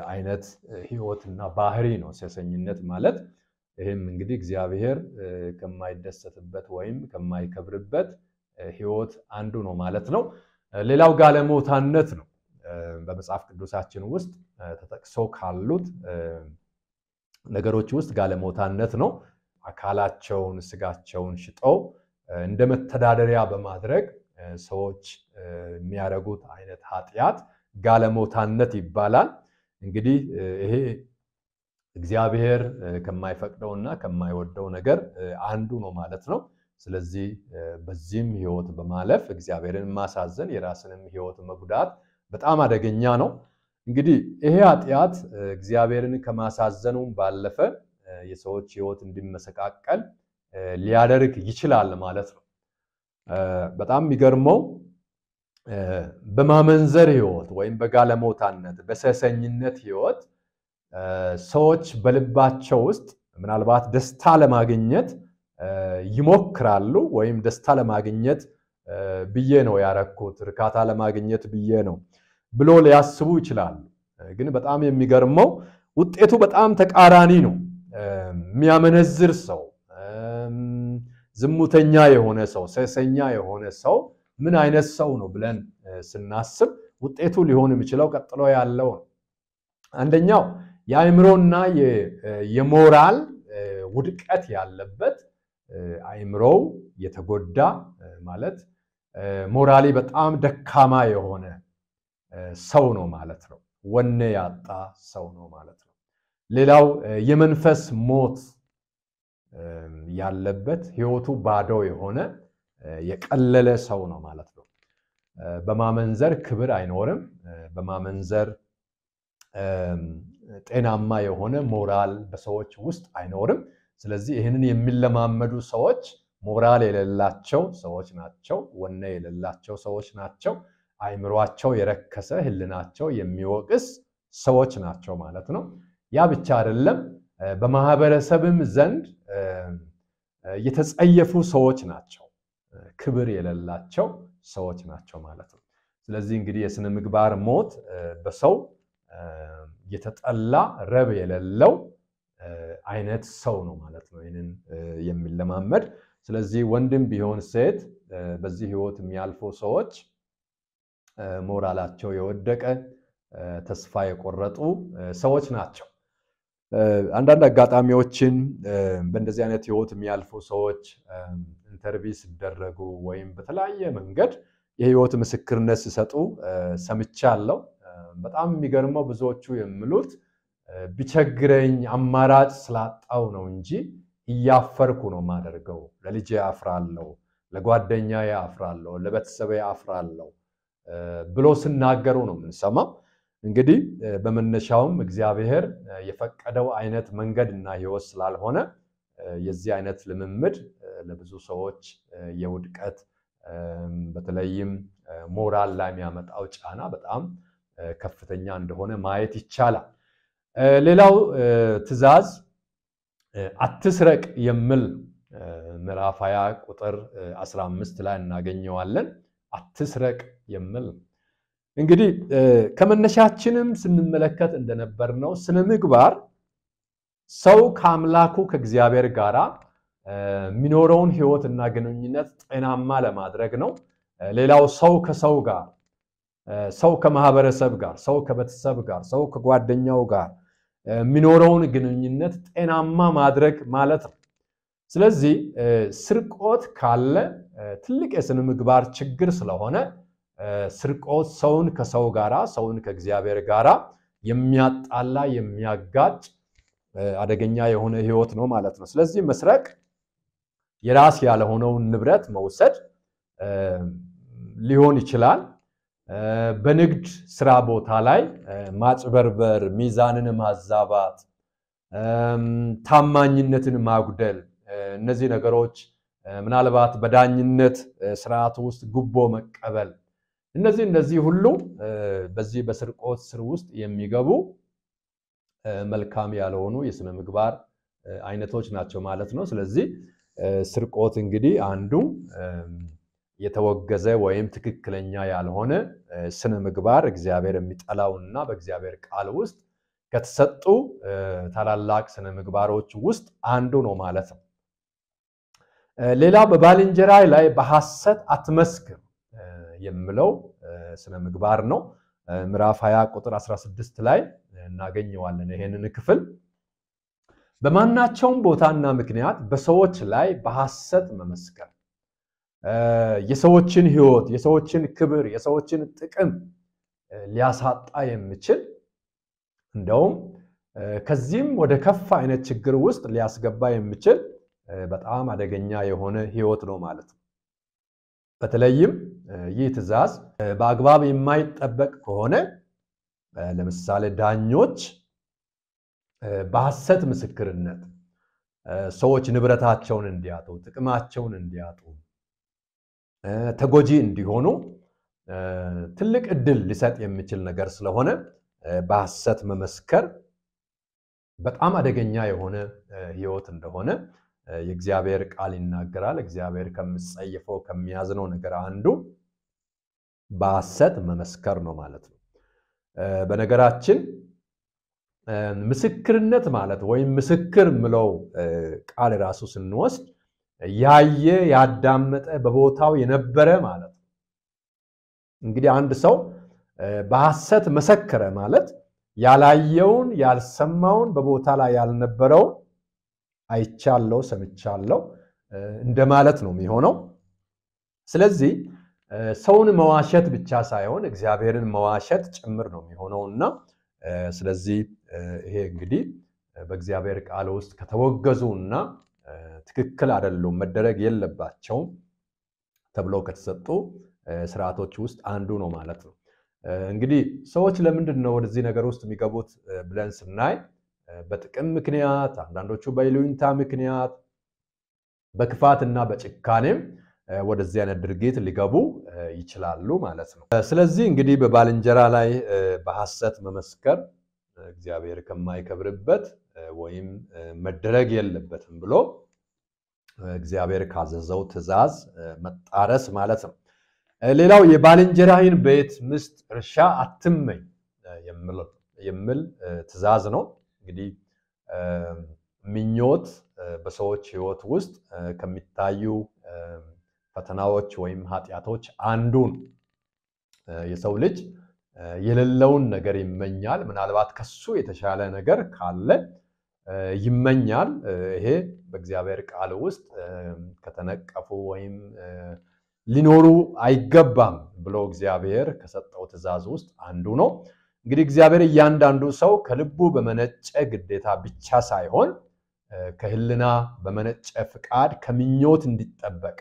አይነት ህይወትና ባህሪ ነው ሴሰኝነት ማለት። ይሄም እንግዲህ እግዚአብሔር ከማይደሰትበት ወይም ከማይከብርበት ህይወት አንዱ ነው ማለት ነው። ሌላው ጋለሞታነት ነው። በመጽሐፍ ቅዱሳችን ውስጥ ተጠቅሶ ካሉት ነገሮች ውስጥ ጋለሞታነት ነው። አካላቸውን ስጋቸውን ሽጠው እንደመተዳደሪያ በማድረግ ሰዎች የሚያረጉት አይነት ኃጢያት ጋለሞታነት ይባላል። እንግዲህ ይሄ እግዚአብሔር ከማይፈቅደውና ከማይወደው ነገር አንዱ ነው ማለት ነው። ስለዚህ በዚህም ህይወት በማለፍ እግዚአብሔርን ማሳዘን የራስንም ህይወት መጉዳት በጣም አደገኛ ነው። እንግዲህ ይሄ ኃጢያት እግዚአብሔርን ከማሳዘኑም ባለፈ የሰዎች ህይወት እንዲመሰቃቀል ሊያደርግ ይችላል ማለት ነው። በጣም የሚገርመው በማመንዘር ህይወት ወይም በጋለሞታነት በሴሰኝነት ህይወት ሰዎች በልባቸው ውስጥ ምናልባት ደስታ ለማግኘት ይሞክራሉ ወይም ደስታ ለማግኘት ብዬ ነው ያረኩት እርካታ ለማግኘት ብዬ ነው ብሎ ሊያስቡ ይችላሉ። ግን በጣም የሚገርመው ውጤቱ በጣም ተቃራኒ ነው። የሚያመነዝር ሰው ዝሙተኛ የሆነ ሰው ሴሰኛ የሆነ ሰው ምን አይነት ሰው ነው ብለን ስናስብ ውጤቱ ሊሆን የሚችለው ቀጥሎ ያለው ነው። አንደኛው የአእምሮና የሞራል ውድቀት ያለበት አእምሮው የተጎዳ ማለት ሞራሊ በጣም ደካማ የሆነ ሰው ነው ማለት ነው። ወኔ ያጣ ሰው ነው ማለት ነው። ሌላው የመንፈስ ሞት ያለበት ህይወቱ ባዶ የሆነ የቀለለ ሰው ነው ማለት ነው። በማመንዘር ክብር አይኖርም። በማመንዘር ጤናማ የሆነ ሞራል በሰዎች ውስጥ አይኖርም። ስለዚህ ይህንን የሚለማመዱ ሰዎች ሞራል የሌላቸው ሰዎች ናቸው። ወኔ የሌላቸው ሰዎች ናቸው። አእምሮአቸው የረከሰ ህልናቸው የሚወቅስ ሰዎች ናቸው ማለት ነው። ያ ብቻ አይደለም፣ በማህበረሰብም ዘንድ የተጸየፉ ሰዎች ናቸው። ክብር የሌላቸው ሰዎች ናቸው ማለት ነው። ስለዚህ እንግዲህ የስነ ምግባር ሞት በሰው የተጠላ ረብ የሌለው አይነት ሰው ነው ማለት ነው። ይሄንን የሚለማመድ ስለዚህ ወንድም ቢሆን ሴት በዚህ ህይወት የሚያልፉ ሰዎች ሞራላቸው የወደቀ ተስፋ የቆረጡ ሰዎች ናቸው። አንዳንድ አጋጣሚዎችን በእንደዚህ አይነት ህይወት የሚያልፉ ሰዎች ኢንተርቪው ሲደረጉ ወይም በተለያየ መንገድ የህይወት ምስክርነት ሲሰጡ ሰምቻለሁ። በጣም የሚገርመው ብዙዎቹ የሚሉት ቢቸግረኝ አማራጭ ስላጣው ነው እንጂ እያፈርኩ ነው ማደርገው፣ ለልጄ አፍራለሁ፣ ለጓደኛዬ አፍራለሁ፣ ለቤተሰቤ አፍራለሁ ብሎ ሲናገሩ ነው የምንሰማው። እንግዲህ በመነሻውም እግዚአብሔር የፈቀደው አይነት መንገድና ህይወት ስላልሆነ የዚህ አይነት ልምምድ ለብዙ ሰዎች የውድቀት በተለይም ሞራል ላይ የሚያመጣው ጫና በጣም ከፍተኛ እንደሆነ ማየት ይቻላል። ሌላው ትእዛዝ አትስረቅ የሚል ምዕራፍ 20 ቁጥር 15 ላይ እናገኘዋለን። አትስረቅ የሚል እንግዲህ ከመነሻችንም ስንመለከት እንደነበርነው ስነ ምግባር ሰው ከአምላኩ ከእግዚአብሔር ጋራ የሚኖረውን ህይወትና ግንኙነት ጤናማ ለማድረግ ነው። ሌላው ሰው ከሰው ጋር፣ ሰው ከማህበረሰብ ጋር፣ ሰው ከቤተሰብ ጋር፣ ሰው ከጓደኛው ጋር የሚኖረውን ግንኙነት ጤናማ ማድረግ ማለት ነው። ስለዚህ ስርቆት ካለ ትልቅ የስነ ምግባር ችግር ስለሆነ ስርቆት ሰውን ከሰው ጋራ፣ ሰውን ከእግዚአብሔር ጋራ የሚያጣላ የሚያጋጭ አደገኛ የሆነ ህይወት ነው ማለት ነው። ስለዚህ መስረቅ የራስ ያልሆነውን ንብረት መውሰድ ሊሆን ይችላል። በንግድ ስራ ቦታ ላይ ማጭበርበር፣ ሚዛንን ማዛባት፣ ታማኝነትን ማጉደል፣ እነዚህ ነገሮች ምናልባት በዳኝነት ስርዓት ውስጥ ጉቦ መቀበል፣ እነዚህ ሁሉ በዚህ በስርቆት ስር ውስጥ የሚገቡ መልካም ያልሆኑ የስነ ምግባር አይነቶች ናቸው ማለት ነው። ስለዚህ ስርቆት እንግዲህ አንዱ የተወገዘ ወይም ትክክለኛ ያልሆነ ስነ ምግባር እግዚአብሔር የሚጠላውና በእግዚአብሔር ቃል ውስጥ ከተሰጡ ታላላቅ ስነ ምግባሮች ውስጥ አንዱ ነው ማለት ነው። ሌላው በባልንጀራህ ላይ በሐሰት አትመስክር የሚለው ስነ ምግባር ነው። ምዕራፍ 20 ቁጥር 16 ላይ እናገኘዋለን ይሄንን ክፍል። በማናቸውም ቦታና ምክንያት በሰዎች ላይ በሐሰት መመስከር የሰዎችን ህይወት፣ የሰዎችን ክብር፣ የሰዎችን ጥቅም ሊያሳጣ የሚችል እንደውም ከዚህም ወደ ከፍ አይነት ችግር ውስጥ ሊያስገባ የሚችል በጣም አደገኛ የሆነ ህይወት ነው ማለት ነው። በተለይም ይህ ትእዛዝ በአግባብ የማይጠበቅ ከሆነ ለምሳሌ ዳኞች በሐሰት ምስክርነት ሰዎች ንብረታቸውን እንዲያጡ፣ ጥቅማቸውን እንዲያጡ፣ ተጎጂ እንዲሆኑ ትልቅ እድል ሊሰጥ የሚችል ነገር ስለሆነ በሐሰት መመስከር በጣም አደገኛ የሆነ ህይወት እንደሆነ የእግዚአብሔር ቃል ይናገራል። እግዚአብሔር ከሚጸየፈው ከሚያዝነው ነገር አንዱ በሐሰት መመስከር ነው ማለት ነው። በነገራችን ምስክርነት ማለት ወይም ምስክር ምለው ቃል ራሱ ስንወስድ ያየ ያዳመጠ በቦታው የነበረ ማለት ነው። እንግዲህ አንድ ሰው በሐሰት መሰከረ ማለት ያላየውን ያልሰማውን በቦታ ላይ ያልነበረው አይቻለው ሰምቻለው እንደማለት ነው የሚሆነው። ስለዚህ ሰውን መዋሸት ብቻ ሳይሆን እግዚአብሔርን መዋሸት ጭምር ነው የሚሆነውና ስለዚህ ይሄ እንግዲህ በእግዚአብሔር ቃል ውስጥ ከተወገዙና ትክክል አይደሉም መደረግ የለባቸውም ተብሎ ከተሰጡ ስርዓቶች ውስጥ አንዱ ነው ማለት ነው። እንግዲህ ሰዎች ለምንድን ነው ወደዚህ ነገር ውስጥ የሚገቡት ብለን ስናይ በጥቅም ምክንያት፣ አንዳንዶቹ በይሉኝታ ምክንያት፣ በክፋትና በጭካኔም ወደዚህ አይነት ድርጊት ሊገቡ ይችላሉ ማለት ነው። ስለዚህ እንግዲህ በባልንጀራ ላይ በሐሰት መመስከር እግዚአብሔር ከማይከብርበት ወይም መደረግ የለበትም ብሎ እግዚአብሔር ካዘዘው ትእዛዝ መጣረስ ማለት ነው። ሌላው የባልንጀራህን ቤት፣ ምስት፣ እርሻ አትመኝ የሚል ትእዛዝ ነው። እንግዲህ ምኞት በሰዎች ህይወት ውስጥ ከሚታዩ ፈተናዎች ወይም ኃጢያቶች አንዱን የሰው ልጅ የሌለውን ነገር ይመኛል ምናልባት ከሱ የተሻለ ነገር ካለ ይመኛል ይሄ በእግዚአብሔር ቃል ውስጥ ከተነቀፉ ወይም ሊኖሩ አይገባም ብሎ እግዚአብሔር ከሰጠው ትእዛዝ ውስጥ አንዱ ነው እንግዲህ እግዚአብሔር እያንዳንዱ ሰው ከልቡ በመነጨ ግዴታ ብቻ ሳይሆን ከህልና በመነጨ ፍቃድ ከምኞት እንዲጠበቅ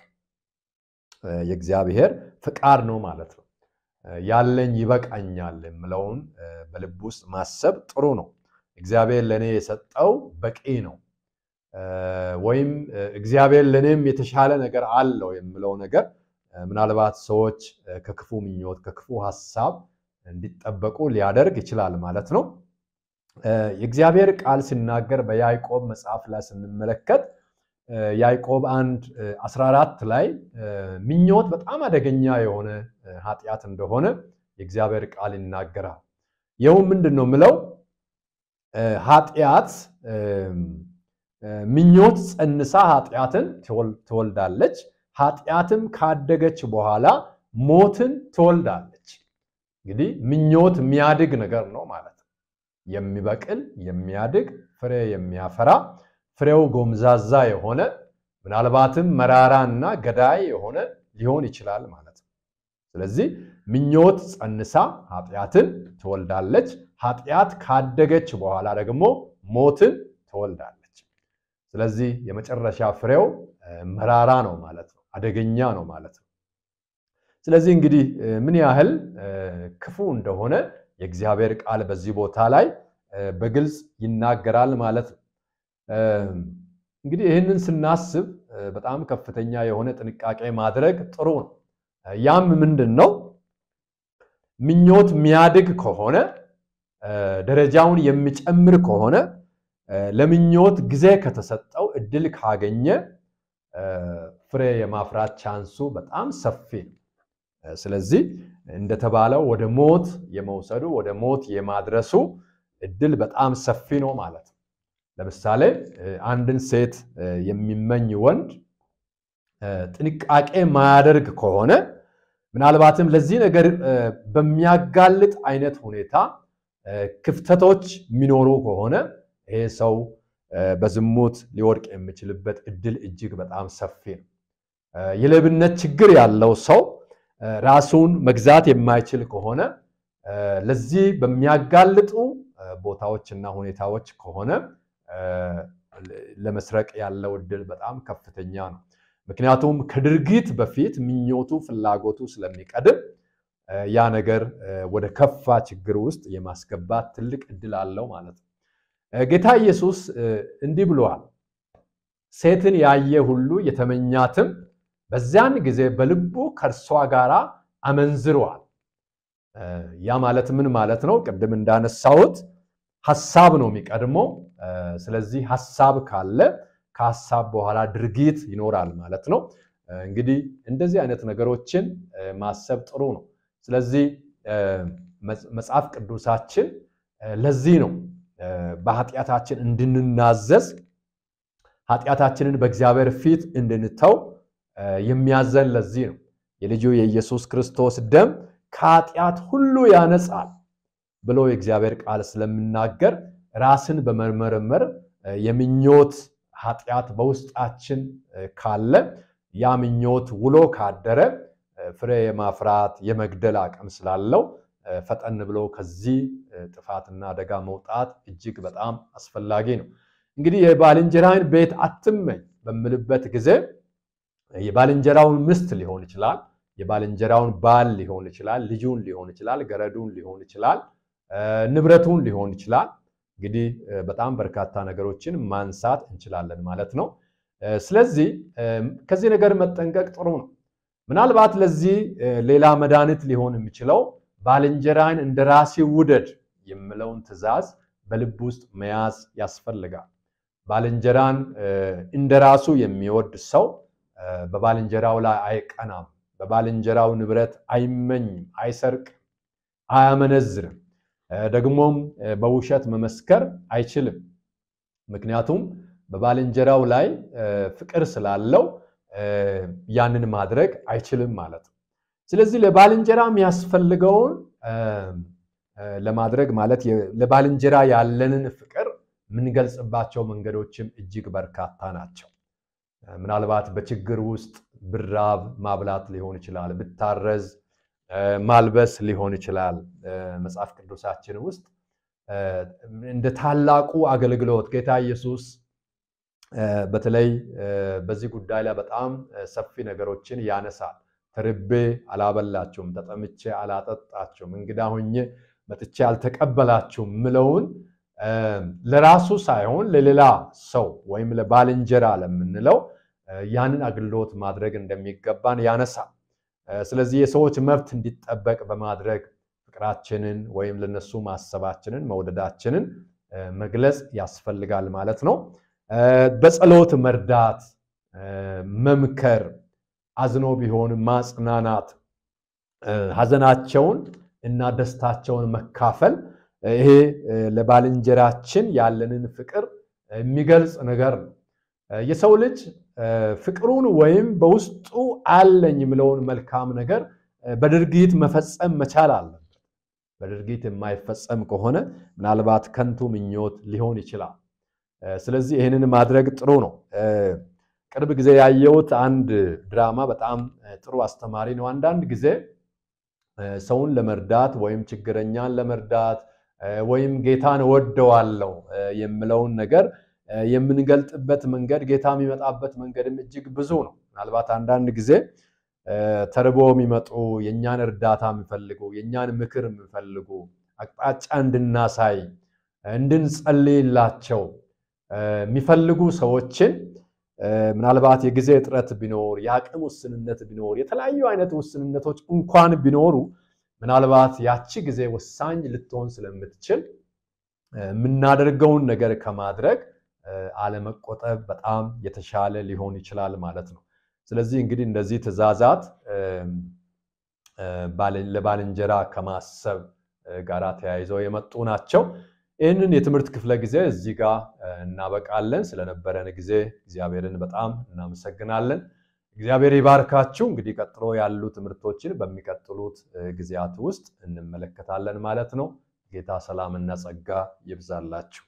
የእግዚአብሔር ፍቃድ ነው ማለት ነው ያለኝ ይበቃኛል ምለውን በልቡ ውስጥ ማሰብ ጥሩ ነው እግዚአብሔር ለኔ የሰጠው በቂ ነው ወይም እግዚአብሔር ለኔም የተሻለ ነገር አለው የምለው ነገር ምናልባት ሰዎች ከክፉ ምኞት ከክፉ ሐሳብ እንዲጠበቁ ሊያደርግ ይችላል ማለት ነው የእግዚአብሔር ቃል ሲናገር በያዕቆብ መጽሐፍ ላይ ስንመለከት ያዕቆብ 1:14 ላይ ምኞት በጣም አደገኛ የሆነ ኃጢያት እንደሆነ የእግዚአብሔር ቃል ይናገራል ይሄው ምንድነው ምለው ኃጢያት ምኞት ጸንሳ ኃጢያትን ትወልዳለች ኃጢያትም ካደገች በኋላ ሞትን ትወልዳለች እንግዲህ ምኞት የሚያድግ ነገር ነው ማለት ነው የሚበቅል የሚያድግ ፍሬ የሚያፈራ ፍሬው ጎምዛዛ የሆነ ምናልባትም መራራና ገዳይ የሆነ ሊሆን ይችላል ማለት ነው ስለዚህ ምኞት ጸንሳ ኃጢያትን ትወልዳለች ኃጢያት ካደገች በኋላ ደግሞ ሞትን ትወልዳለች ስለዚህ የመጨረሻ ፍሬው መራራ ነው ማለት ነው አደገኛ ነው ማለት ነው ስለዚህ እንግዲህ ምን ያህል ክፉ እንደሆነ የእግዚአብሔር ቃል በዚህ ቦታ ላይ በግልጽ ይናገራል ማለት ነው እንግዲህ ይሄንን ስናስብ በጣም ከፍተኛ የሆነ ጥንቃቄ ማድረግ ጥሩ ነው ያም ምንድነው ምኞት የሚያድግ ከሆነ ደረጃውን የሚጨምር ከሆነ ለምኞት ጊዜ ከተሰጠው እድል ካገኘ ፍሬ የማፍራት ቻንሱ በጣም ሰፊ ነው ስለዚህ እንደተባለው ወደ ሞት የመውሰዱ ወደ ሞት የማድረሱ እድል በጣም ሰፊ ነው ማለት ነው ለምሳሌ አንድን ሴት የሚመኝ ወንድ ጥንቃቄ ማያደርግ ከሆነ ምናልባትም ለዚህ ነገር በሚያጋልጥ አይነት ሁኔታ ክፍተቶች ሚኖሩ ከሆነ ይሄ ሰው በዝሙት ሊወድቅ የሚችልበት እድል እጅግ በጣም ሰፊ ነው የለብነት ችግር ያለው ሰው ራሱን መግዛት የማይችል ከሆነ ለዚህ በሚያጋልጡ ቦታዎችና ሁኔታዎች ከሆነ ለመስረቅ ያለው እድል በጣም ከፍተኛ ነው ምክንያቱም ከድርጊት በፊት ምኞቱ ፍላጎቱ ስለሚቀድም ያ ነገር ወደ ከፋ ችግር ውስጥ የማስገባት ትልቅ እድል አለው ማለት ነው ጌታ ኢየሱስ እንዲህ ብሏል ሴትን ያየ ሁሉ የተመኛትም በዚያን ጊዜ በልቡ ከርሷ ጋራ አመንዝሯል ያ ማለት ምን ማለት ነው ቅድም እንዳነሳሁት ሐሳብ ነው የሚቀድመው ስለዚህ ሐሳብ ካለ ከሐሳብ በኋላ ድርጊት ይኖራል ማለት ነው እንግዲህ እንደዚህ አይነት ነገሮችን ማሰብ ጥሩ ነው ስለዚህ መጽሐፍ ቅዱሳችን ለዚህ ነው በኃጢያታችን እንድንናዘዝ ኃጢያታችንን በእግዚአብሔር ፊት እንድንተው የሚያዘን ለዚህ ነው የልጁ የኢየሱስ ክርስቶስ ደም ከኃጢያት ሁሉ ያነጻል ብሎ የእግዚአብሔር ቃል ስለምናገር ራስን በመመርመር የምኞት ኃጢያት በውስጣችን ካለ ያ ምኞት ውሎ ካደረ ፍሬ የማፍራት የመግደል አቅም ስላለው ፈጠን ብሎ ከዚህ ጥፋትና አደጋ መውጣት እጅግ በጣም አስፈላጊ ነው እንግዲህ የባልንጀራን ቤት አትመኝ በመልበት ጊዜ የባልንጀራውን ምስት ሊሆን ይችላል የባልንጀራውን ባል ሊሆን ይችላል ልጁን ሊሆን ይችላል ገረዱን ሊሆን ይችላል ንብረቱን ሊሆን ይችላል እንግዲህ በጣም በርካታ ነገሮችን ማንሳት እንችላለን ማለት ነው ስለዚህ ከዚህ ነገር መጠንቀቅ ጥሩ ነው ምናልባት ለዚህ ሌላ መድኃኒት ሊሆን የሚችለው ባልንጀራን እንደራሲ ውደድ የሚለውን ትእዛዝ በልብ ውስጥ መያዝ ያስፈልጋል ባልንጀራን እንደራሱ የሚወድ ሰው በባልንጀራው ላይ አይቀናም በባልንጀራው ንብረት አይመኝም አይሰርቅ አያመነዝርም ደግሞም በውሸት መመስከር አይችልም ምክንያቱም በባልንጀራው ላይ ፍቅር ስላለው ያንን ማድረግ አይችልም ማለት ነው ስለዚህ ለባልንጀራ የሚያስፈልገውን ለማድረግ ማለት ለባልንጀራ ያለንን ፍቅር ምን ገልጽባቸው መንገዶችም እጅግ በርካታ ናቸው ምናልባት በችግር ውስጥ ብራብ ማብላት ሊሆን ይችላል ብታረዝ ማልበስ ሊሆን ይችላል መጽሐፍ ቅዱሳችን ውስጥ እንደ ታላቁ አገልግሎት ጌታ ኢየሱስ በተለይ በዚህ ጉዳይ ላይ በጣም ሰፊ ነገሮችን ያነሳል ተርቤ አላበላችሁም ተጠምቼ አላጠጣችሁም እንግዳ ሆኜ መጥቼ አልተቀበላችሁም ምለውን ለራሱ ሳይሆን ለሌላ ሰው ወይም ለባልንጀራ ለምንለው ያንን አገልግሎት ማድረግ እንደሚገባን ያነሳል ስለዚህ የሰዎች መብት እንዲጠበቅ በማድረግ ፍቅራችንን ወይም ለነሱ ማሰባችንን መውደዳችንን መግለጽ ያስፈልጋል ማለት ነው በጸሎት መርዳት መምከር አዝኖ ቢሆን ማጽናናት ሐዘናቸውን እና ደስታቸውን መካፈል ይሄ ለባልንጀራችን ያለንን ፍቅር የሚገልጽ ነገር ነው የሰው ልጅ ፍቅሩን ወይም በውስጡ አለኝ ምለውን መልካም ነገር በድርጊት መፈጸም መቻል አለበት በድርጊት የማይፈጸም ከሆነ ምናልባት ከንቱ ምኞት ሊሆን ይችላል ስለዚህ ይሄንን ማድረግ ጥሩ ነው ቅርብ ጊዜ ያየሁት አንድ ድራማ በጣም ጥሩ አስተማሪ ነው አንዳንድ ጊዜ ሰውን ለመርዳት ወይም ችግረኛን ለመርዳት ወይም ጌታን ወደዋለው የሚለውን ነገር የምንገልጥበት መንገድ ጌታ የሚመጣበት መንገድም እጅግ ብዙ ነው ምናልባት አንዳንድ ጊዜ ተርቦ የሚመጡ የኛን እርዳታ የሚፈልጉ የኛን ምክር የሚፈልጉ አቅጣጫ እንድናሳይ እንድንጸልይላቸው የሚፈልጉ ሰዎችን ምናልባት የጊዜ እጥረት ቢኖር ያቅም ውስንነት ቢኖር የተለያዩ አይነት ውስንነቶች እንኳን ቢኖሩ ምናልባት ያቺ ጊዜ ወሳኝ ልትሆን ስለምትችል ምናደርገውን ነገር ከማድረግ አለመቆጠብ በጣም የተሻለ ሊሆን ይችላል ማለት ነው ስለዚህ እንግዲህ እንደዚህ ተዛዛት ለባልንጀራ ከማሰብ ጋራ ተያይዘው የመጡ ናቸው ይህንን የትምህርት ክፍለ ጊዜ እዚህ ጋር እናበቃለን ስለነበረን ጊዜ እግዚአብሔርን በጣም እናመሰግናለን እግዚአብሔር ይባርካችሁ እንግዲህ ቀጥሎ ያሉ ትምህርቶችን በሚቀጥሉት ጊዜያት ውስጥ እንመለከታለን ማለት ነው ጌታ ሰላምና ጸጋ ይብዛላችሁ